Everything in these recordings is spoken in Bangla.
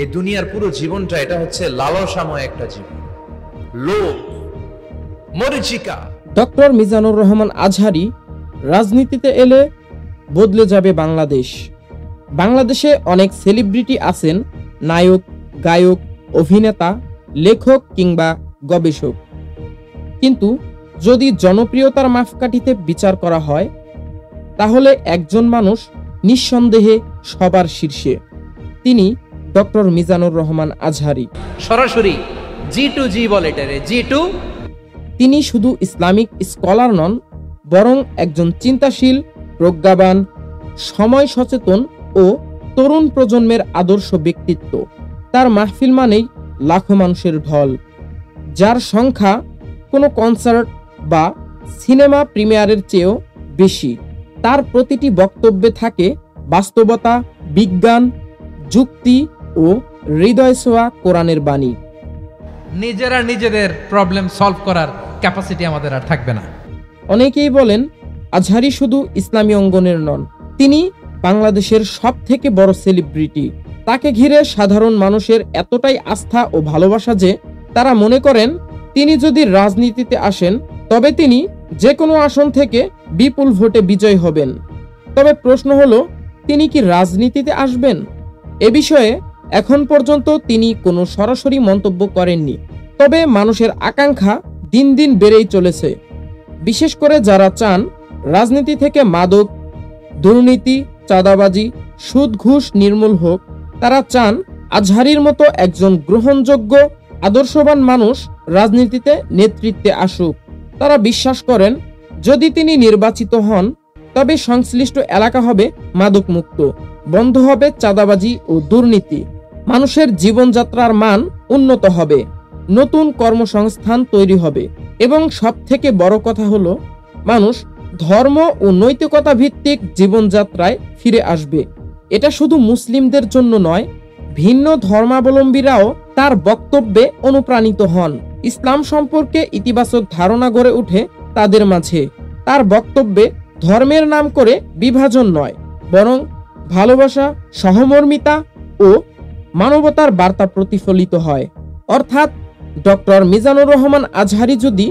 এই দুনিয়ার পুরো জীবনটা এটা হচ্ছে লালসাময় একটা জীবন, লোভ, মরিচিকা। ডক্টর মিজানুর রহমান আজহারী রাজনীতিতে এলে বদলে যাবে বাংলাদেশ। বাংলাদেশে অনেক সেলিব্রিটি আছেন, নায়ক, গায়ক, অভিনেতা, লেখক কিংবা গবেষক। কিন্তু যদি জনপ্রিয়তার মাপকাঠিতে বিচার করা হয় তাহলে একজন মানুষ নিঃসন্দেহে সবার শীর্ষে, তিনি ডক্টর মিজানুর রহমান আজহারী। সরাসরি G2G বলে এটারে, G2। তিনি শুধু ইসলামিক স্কলার নন, বরং একজন চিন্তাশীল, প্রজ্ঞাবান, সময় সচেতন ও তরুণ প্রজন্মের আদর্শ ব্যক্তিত্ব। তার মাহফিল মানেই লাখো মানুষের ঢল, যার সংখ্যা কোনো কনসার্ট বা সিনেমা প্রিমিয়ারের চেয়েও বেশি। তার প্রতিটি বক্তব্যে থাকে বাস্তবতা, বিজ্ঞান, যুক্তি ও হৃদয় ছোঁয়া কোরআনের বাণী। নিজেরা নিজেদের প্রবলেম সলভ করার ক্যাপাসিটি আমাদের আর থাকবে না। অনেকেই বলেন আজহারী শুধু ইসলামী অঙ্গনের নন, তিনি বাংলাদেশের সবথেকে বড় সেলিব্রিটি। তাকে ঘিরে সাধারণ মানুষের এতটাই আস্থা ও ভালোবাসা যে তারা মনে করেন তিনি যদি রাজনীতিতে আসেন তবে তিনি যে কোনো আসন থেকে বিপুল ভোটে বিজয় হবেন। তবে প্রশ্ন হলো, তিনি কি রাজনীতিতে আসবেন? এ বিষয়ে এখন পর্যন্ত তিনি কোনো সরাসরি মন্তব্য করেননি। তবে মানুষের আকাঙ্ক্ষা দিন দিন বেড়েই চলেছে। বিশেষ করে যারা চান রাজনীতি থেকে মাদক, দুর্নীতি, চাঁদাবাজি, সুদ ঘুষ নির্মূল হোক, তারা চান আজহারীর মতো একজন গ্রহণযোগ্য, আদর্শবান মানুষ রাজনীতিতে নেতৃত্বে আসুক। তারা বিশ্বাস করেন যদি তিনি নির্বাচিত হন তবে সংশ্লিষ্ট এলাকা হবে মাদকমুক্ত, বন্ধ হবে চাঁদাবাজি ও দুর্নীতি, মানুষের জীবনযাত্রার মান উন্নত হবে, নতুন কর্মসংস্থান তৈরি হবে এবং সবথেকে বড় কথা হলো মানুষ ধর্ম ও নৈতিকতা ভিত্তিক জীবনযাত্রায় ফিরে আসবে। এটা শুধু মুসলিমদের জন্য নয়, ভিন্ন ধর্মাবলম্বীরাও তার বক্তব্যে অনুপ্রাণিত হন। ইসলাম সম্পর্কে ইতিবাচক ধারণা গড়ে ওঠে তাদের মাঝে। তার বক্তব্যে ধর্মের নাম করে বিভাজন নয়, বরং ভালোবাসা, সহমর্মিতা ও মানবতার বার্তা প্রতিফলিত হয়। অর্থাৎ ডক্টর মিজানুর রহমান আজহারী যদি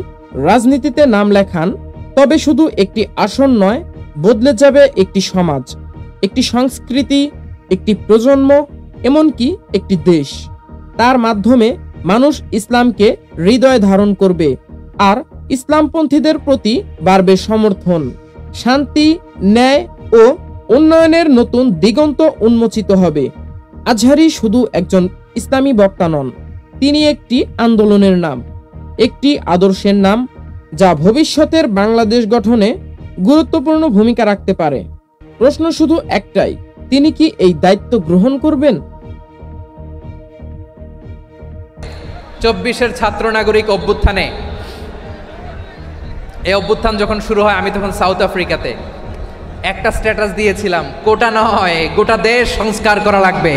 রাজনীতিতে নাম লেখান তবে শুধু একটি আসন নয়, বদলে যাবে একটি সমাজ, একটি সংস্কৃতি, একটি প্রজন্ম, এমনকি একটি দেশ। তার মাধ্যমে মানুষ ইসলামকে হৃদয়ে ধারণ করবে আর ইসলামপন্থীদের প্রতি বাড়বে সমর্থন। শান্তি, ন্যায় ও উন্নয়নের নতুন দিগন্ত উন্মোচিত হবে। আজহারী শুধু একজন ইসলামী বক্তা নন, তিনি একটি আন্দোলনের নাম, একটি আদর্শের নাম, যা ভবিষ্যতের বাংলাদেশ গঠনে গুরুত্বপূর্ণ ভূমিকা রাখতে পারে। প্রশ্ন শুধু একটাই, তিনি কি এই দায়িত্ব গ্রহণ করবেন? 24-এর ছাত্র নাগরিক অভ্যুত্থানে, এই অভ্যুত্থান যখন শুরু হয় আমি তখন সাউথ আফ্রিকাতে একটা স্ট্যাটাস দিয়েছিলাম, কোটা নয় গোটা দেশ সংস্কার করা লাগবে।